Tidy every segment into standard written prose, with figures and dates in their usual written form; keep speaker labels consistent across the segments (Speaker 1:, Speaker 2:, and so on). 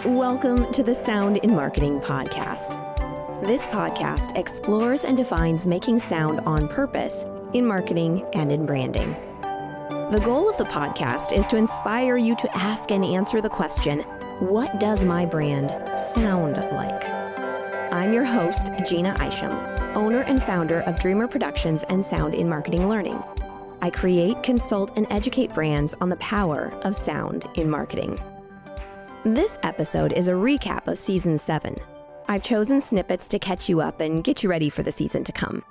Speaker 1: Welcome to the Sound in Marketing podcast. This podcast explores and defines making sound on purpose in marketing and in branding. The goal of the podcast is to inspire you to ask and answer the question, what does my brand sound like? I'm your host, Gina Isham, owner and founder of Dreamr Productions and Sound in Marketing Learning. I create, consult, and educate brands on the power of sound in marketing. This episode is a recap of Season 7. I've chosen snippets to catch you up and get you ready for the season to come.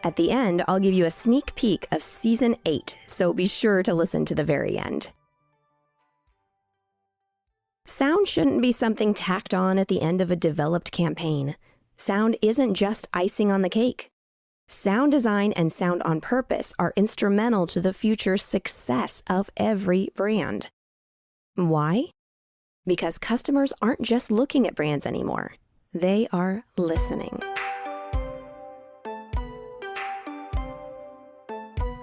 Speaker 1: At the end, I'll give you a sneak peek of Season 8, so be sure to listen to the very end. Sound shouldn't be something tacked on at the end of a developed campaign. Sound isn't just icing on the cake. Sound design and sound on purpose are instrumental to the future success of every brand. Why? Because customers aren't just looking at brands anymore. They are listening.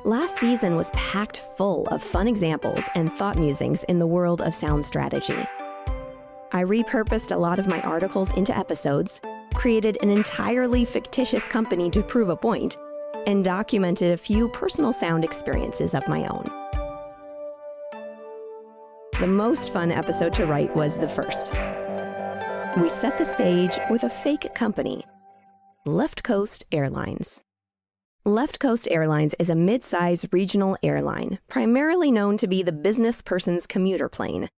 Speaker 1: Last season was packed full of fun examples and thought musings in the world of sound strategy. I repurposed a lot of my articles into episodes, created an entirely fictitious company to prove a point, and documented a few personal sound experiences of my own. The most fun episode to write was the first. We set the stage with a fake company, Left Coast Airlines. Left Coast Airlines is a mid-size regional airline, primarily known to be the business person's commuter plane.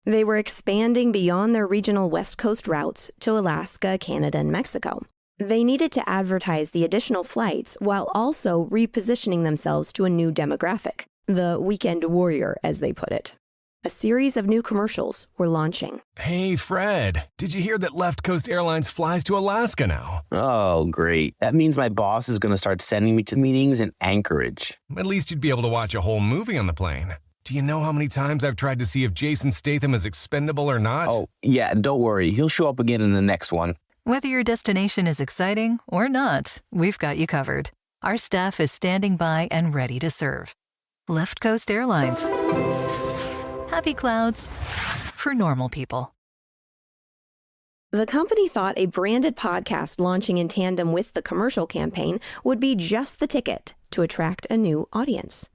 Speaker 1: They were expanding beyond their regional West Coast routes to Alaska, Canada, and Mexico. They needed to advertise the additional flights while also repositioning themselves to a new demographic, the weekend warrior, as they put it. A series of new commercials were launching.
Speaker 2: Hey, Fred, did you hear that Left Coast Airlines flies to Alaska now?
Speaker 3: Oh, great. That means my boss is going to start sending me to meetings in Anchorage.
Speaker 2: At least you'd be able to watch a whole movie on the plane. Do you know how many times I've tried to see if Jason Statham is expendable or not?
Speaker 3: Oh, yeah, don't worry. He'll show up again in the next one.
Speaker 4: Whether your destination is exciting or not, we've got you covered. Our staff is standing by and ready to serve. Left Coast Airlines. Happy clouds for normal people.
Speaker 1: The company thought a branded podcast launching in tandem with the commercial campaign would be just the ticket to attract a new audience.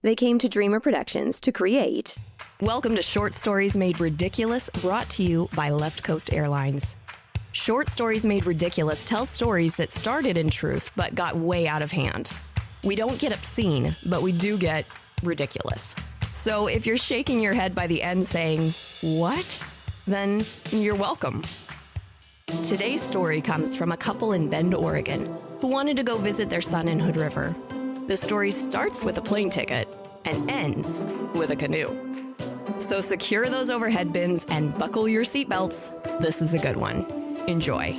Speaker 1: They came to Dreamr Productions to create... Welcome to Short Stories Made Ridiculous, brought to you by Left Coast Airlines. Short Stories Made Ridiculous tell stories that started in truth but got way out of hand. We don't get obscene, but we do get ridiculous. So if you're shaking your head by the end saying, what? Then you're welcome. Today's story comes from a couple in Bend, Oregon, who wanted to go visit their son in Hood River. The story starts with a plane ticket and ends with a canoe. So secure those overhead bins and buckle your seatbelts. This is a good one. Enjoy.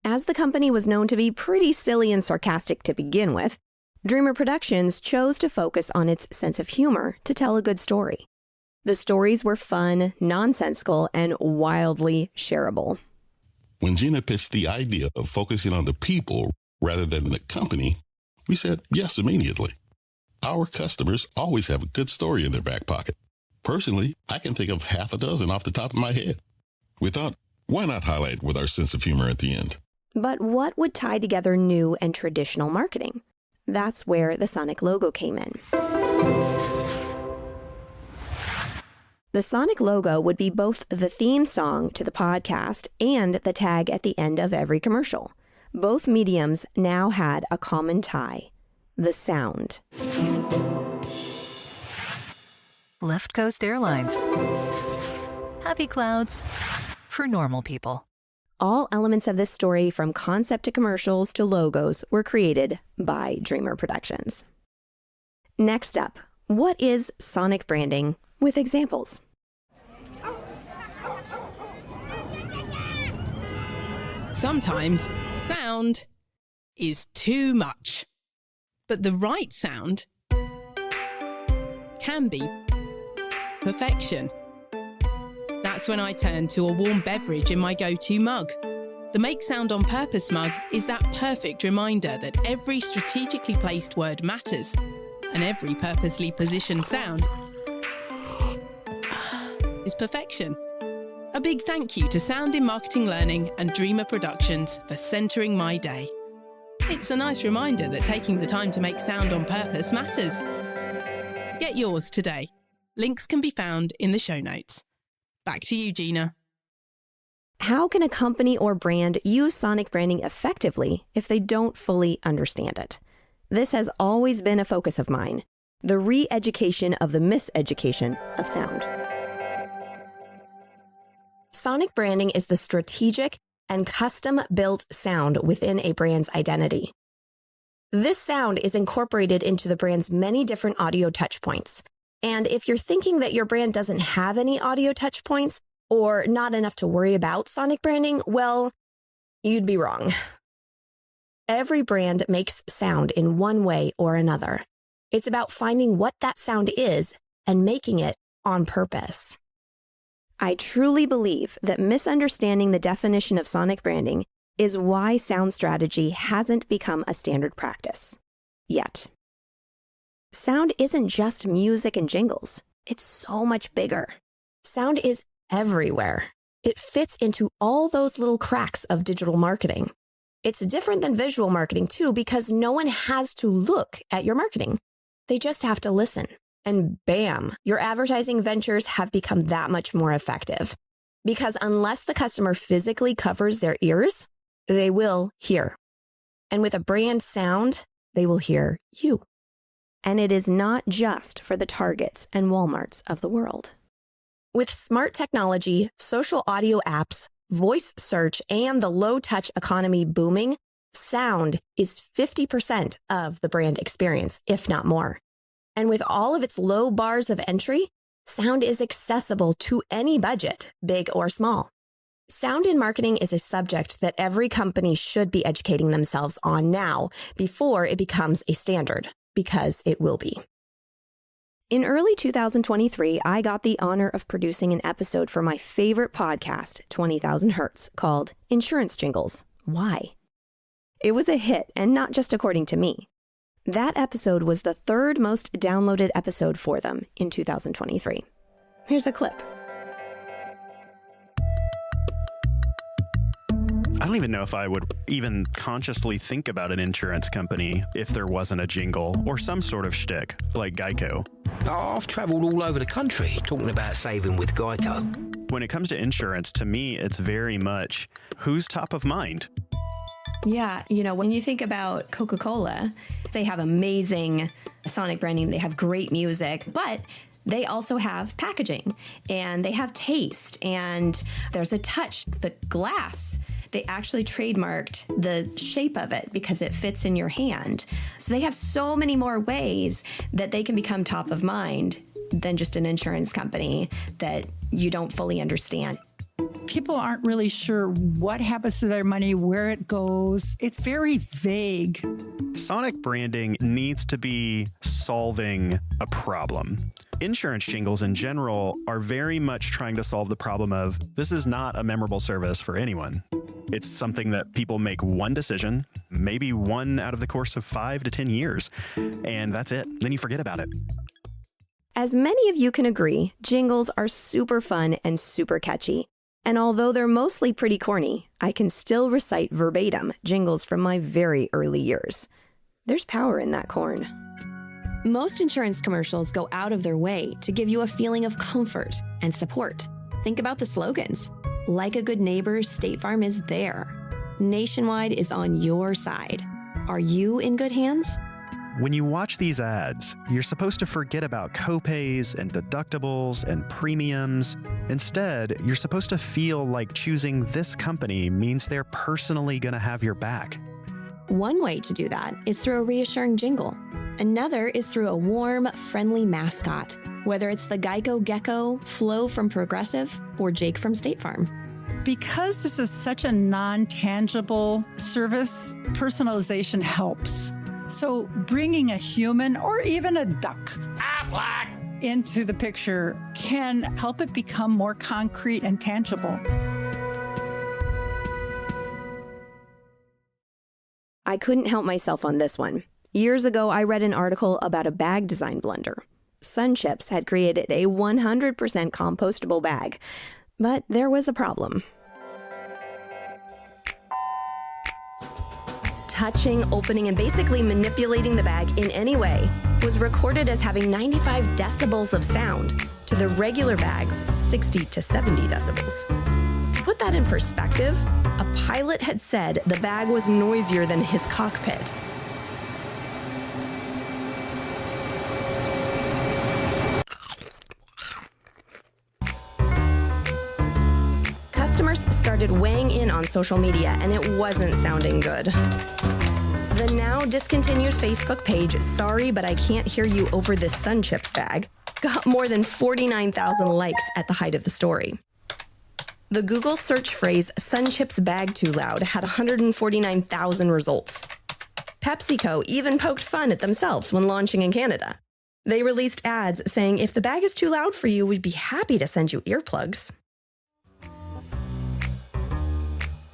Speaker 1: As the company was known to be pretty silly and sarcastic to begin with, Dreamr Productions chose to focus on its sense of humor to tell a good story. The stories were fun, nonsensical, and wildly shareable.
Speaker 5: When Gina pitched the idea of focusing on the people rather than the company, we said yes immediately. Our customers always have a good story in their back pocket. Personally, I can think of half a dozen off the top of my head. We thought, why not highlight with our sense of humor at the end?
Speaker 1: But what would tie together new and traditional marketing? That's where the Sonic logo came in. The Sonic logo would be both the theme song to the podcast and the tag at the end of every commercial. Both mediums now had a common tie: the sound.
Speaker 4: Left Coast Airlines. Happy clouds for normal people.
Speaker 1: All elements of this story, from concept to commercials to logos, were created by Dreamr Productions. Next up, what is sonic branding with examples?
Speaker 6: Sometimes sound is too much, but the right sound can be perfection. That's when I turn to a warm beverage in my go-to mug. The Make Sound on Purpose mug is that perfect reminder that every strategically placed word matters, and every purposely positioned sound is perfection. A big thank you to Sound in Marketing Learning and Dreamr Productions for centering my day. It's a nice reminder that taking the time to make sound on purpose matters. Get yours today. Links can be found in the show notes. Back to you, Gina.
Speaker 1: How can a company or brand use sonic branding effectively if they don't fully understand it? This has always been a focus of mine, the re-education of the miseducation of sound. Sonic branding is the strategic and custom-built sound within a brand's identity. This sound is incorporated into the brand's many different audio touchpoints. And if you're thinking that your brand doesn't have any audio touchpoints, or not enough to worry about sonic branding, well, you'd be wrong. Every brand makes sound in one way or another. It's about finding what that sound is and making it on purpose. I truly believe that misunderstanding the definition of sonic branding is why sound strategy hasn't become a standard practice yet. Sound isn't just music and jingles. It's so much bigger. Sound is everywhere. It fits into all those little cracks of digital marketing. It's different than visual marketing too, because no one has to look at your marketing. They just have to listen. And bam, your advertising ventures have become that much more effective. Because unless the customer physically covers their ears, they will hear. And with a brand sound, they will hear you. And it is not just for the Targets and Walmarts of the world. With smart technology, social audio apps, voice search, and the low-touch economy booming, sound is 50% of the brand experience, if not more. And with all of its low bars of entry, sound is accessible to any budget, big or small. Sound in marketing is a subject that every company should be educating themselves on now before it becomes a standard, because it will be. In early 2023, I got the honor of producing an episode for my favorite podcast, 20,000 Hertz, called Insurance Jingles. Why? It was a hit, and not just according to me. That episode was the third most downloaded episode for them in 2023. Here's a clip.
Speaker 7: I don't even know if I would even consciously think about an insurance company if there wasn't a jingle or some sort of shtick, like Geico.
Speaker 8: I've travelled all over the country talking about saving with Geico.
Speaker 7: When it comes to insurance, to me, it's very much who's top of mind.
Speaker 1: Yeah, when you think about Coca-Cola, they have amazing sonic branding, they have great music, but they also have packaging, and they have taste, and there's a touch, the glass. They actually trademarked the shape of it because it fits in your hand. So they have so many more ways that they can become top of mind than just an insurance company that you don't fully understand.
Speaker 9: People aren't really sure what happens to their money, where it goes. It's very vague.
Speaker 7: Sonic branding needs to be solving a problem. Insurance jingles in general are very much trying to solve the problem of this is not a memorable service for anyone. It's something that people make one decision, maybe one out of the course of 5 to 10 years, and that's it. Then you forget about it.
Speaker 1: As many of you can agree, jingles are super fun and super catchy. And although they're mostly pretty corny, I can still recite verbatim jingles from my very early years. There's power in that corn. Most insurance commercials go out of their way to give you a feeling of comfort and support. Think about the slogans. Like a good neighbor, State Farm is there. Nationwide is on your side. Are you in good hands?
Speaker 7: When you watch these ads, you're supposed to forget about copays and deductibles and premiums. Instead, you're supposed to feel like choosing this company means they're personally going to have your back.
Speaker 1: One way to do that is through a reassuring jingle. Another is through a warm, friendly mascot, whether it's the Geico Gecko, Flo from Progressive, or Jake from State Farm.
Speaker 9: Because this is such a non-tangible service, personalization helps. So bringing a human or even a duck into the picture can help it become more concrete and tangible.
Speaker 1: I couldn't help myself on this one. Years ago, I read an article about a bag design blender. Sunchips had created a 100% compostable bag, but there was a problem. Touching, opening, and basically manipulating the bag in any way was recorded as having 95 decibels of sound to the regular bag's 60 to 70 decibels. To put that in perspective, a pilot had said the bag was noisier than his cockpit. Customers started weighing in on social media, and it wasn't sounding good. The now discontinued Facebook page, Sorry But I Can't Hear You Over This Sunchips Bag, got more than 49,000 likes at the height of the story. The Google search phrase Sunchips Bag Too Loud had 149,000 results. PepsiCo even poked fun at themselves when launching in Canada. They released ads saying if the bag is too loud for you, we'd be happy to send you earplugs.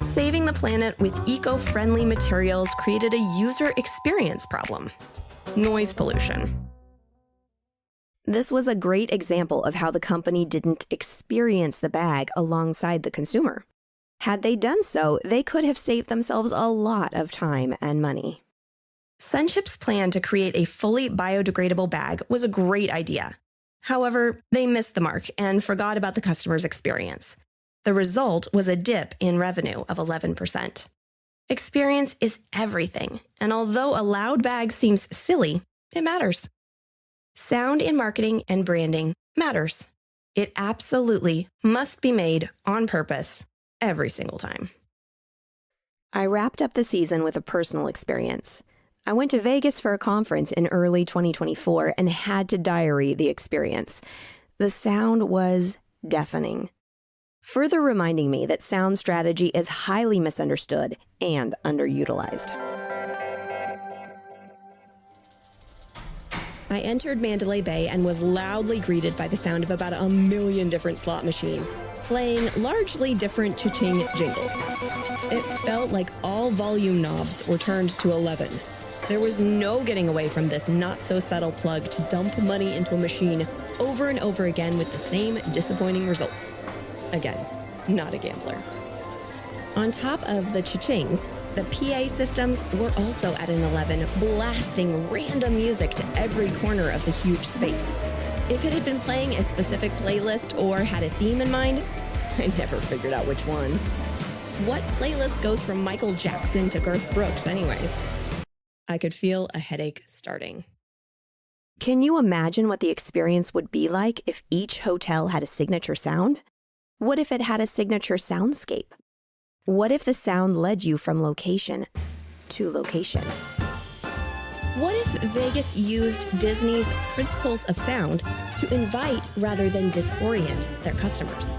Speaker 1: Saving the planet with eco-friendly materials created a user experience problem: noise pollution. This was a great example of how the company didn't experience the bag alongside the consumer. Had they done so, they could have saved themselves a lot of time and money. Sunchip's plan to create a fully biodegradable bag was a great idea. However, they missed the mark and forgot about the customer's experience. The result was a dip in revenue of 11%. Experience is everything, and although a loud bag seems silly, it matters. Sound in marketing and branding matters. It absolutely must be made on purpose every single time. I wrapped up the season with a personal experience. I went to Vegas for a conference in early 2024 and had to diary the experience. The sound was deafening, further reminding me that sound strategy is highly misunderstood and underutilized. I entered Mandalay Bay and was loudly greeted by the sound of about 1 million different slot machines, playing largely different cha-ching jingles. It felt like all volume knobs were turned to 11. There was no getting away from this not-so-subtle plug to dump money into a machine over and over again with the same disappointing results. Again, not a gambler. On top of the cha-chings, the PA systems were also at an 11, blasting random music to every corner of the huge space. If it had been playing a specific playlist or had a theme in mind, I never figured out which one. What playlist goes from Michael Jackson to Garth Brooks anyways? I could feel a headache starting. Can you imagine what the experience would be like if each hotel had a signature sound? What if it had a signature soundscape? What if the sound led you from location to location? What if Vegas used Disney's principles of sound to invite rather than disorient their customers?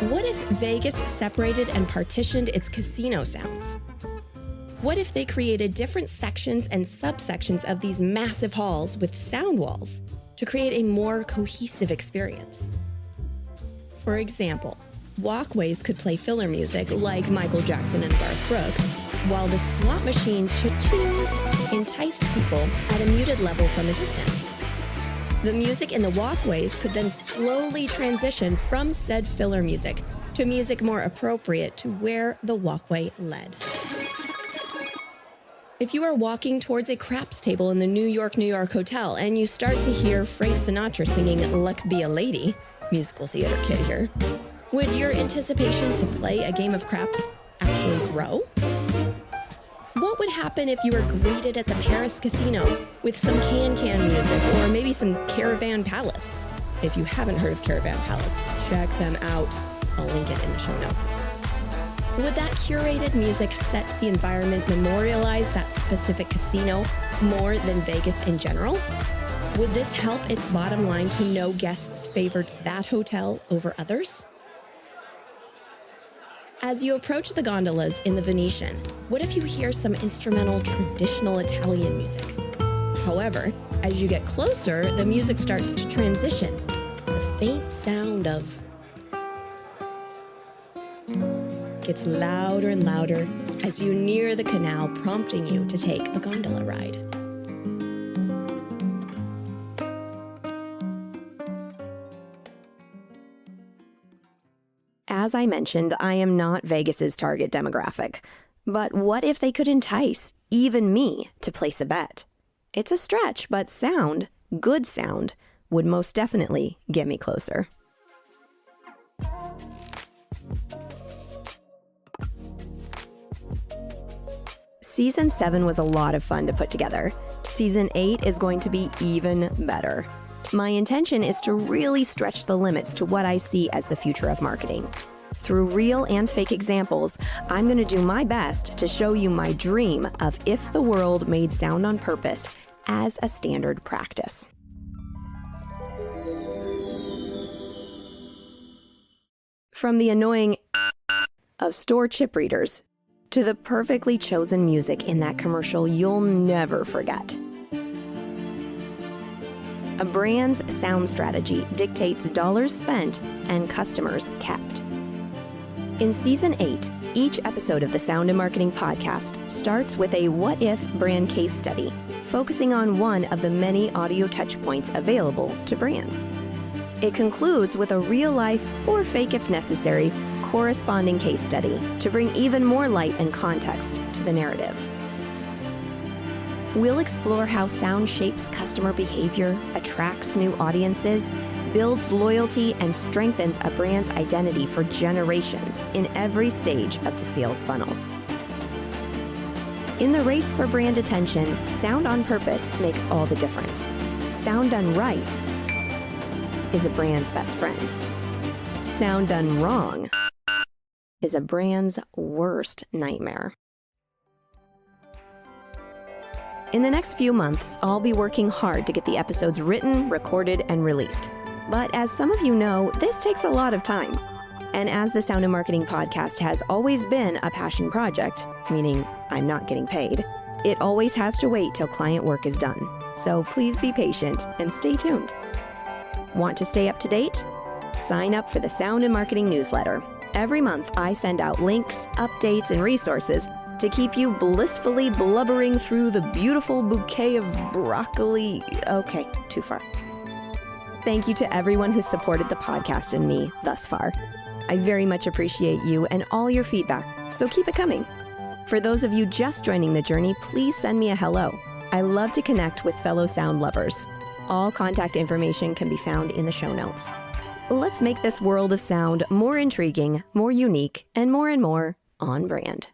Speaker 1: What if Vegas separated and partitioned its casino sounds? What if they created different sections and subsections of these massive halls with sound walls to create a more cohesive experience? For example, walkways could play filler music like Michael Jackson and Garth Brooks, while the slot machine cha-chings enticed people at a muted level from a distance. The music in the walkways could then slowly transition from said filler music to music more appropriate to where the walkway led. If you are walking towards a craps table in the New York hotel and you start to hear Frank Sinatra singing Luck Be a Lady, musical theater kid here, would your anticipation to play a game of craps actually grow? What would happen if you were greeted at the Paris casino with some can-can music or maybe some Caravan Palace? If you haven't heard of Caravan Palace, check them out. I'll link it in the show notes. Would that curated music set the environment memorialize that specific casino more than Vegas in general? Would this help its bottom line to know guests favored that hotel over others? As you approach the gondolas in the Venetian, what if you hear some instrumental traditional Italian music? However, as you get closer, the music starts to transition. The faint sound of gets louder and louder as you near the canal, prompting you to take a gondola ride. As I mentioned, I am not Vegas's target demographic. But what if they could entice even me to place a bet? It's a stretch, but sound, good sound, would most definitely get me closer. Season 7 was a lot of fun to put together. Season 8 is going to be even better. My intention is to really stretch the limits to what I see as the future of marketing. Through real and fake examples, I'm going to do my best to show you my dream of if the world made sound on purpose as a standard practice. From the annoying of store chip readers to the perfectly chosen music in that commercial you'll never forget. A brand's sound strategy dictates dollars spent and customers kept. In Season 8, each episode of the Sound and Marketing Podcast starts with a what-if brand case study, focusing on one of the many audio touchpoints available to brands. It concludes with a real-life, or fake if necessary, corresponding case study to bring even more light and context to the narrative. We'll explore how sound shapes customer behavior, attracts new audiences, builds loyalty, and strengthens a brand's identity for generations in every stage of the sales funnel. In the race for brand attention, sound on purpose makes all the difference. Sound done right is a brand's best friend. Sound done wrong is a brand's worst nightmare. In the next few months, I'll be working hard to get the episodes written, recorded, and released. But as some of you know, this takes a lot of time. And as the Sound and Marketing Podcast has always been a passion project, meaning I'm not getting paid, it always has to wait till client work is done. So please be patient and stay tuned. Want to stay up to date? Sign up for the Sound and Marketing newsletter. Every month, I send out links, updates, and resources to keep you blissfully blubbering through the beautiful bouquet of broccoli. Okay, too far. Thank you to everyone who supported the podcast and me thus far. I very much appreciate you and all your feedback, so keep it coming. For those of you just joining the journey, please send me a hello. I love to connect with fellow sound lovers. All contact information can be found in the show notes. Let's make this world of sound more intriguing, more unique, and more on brand.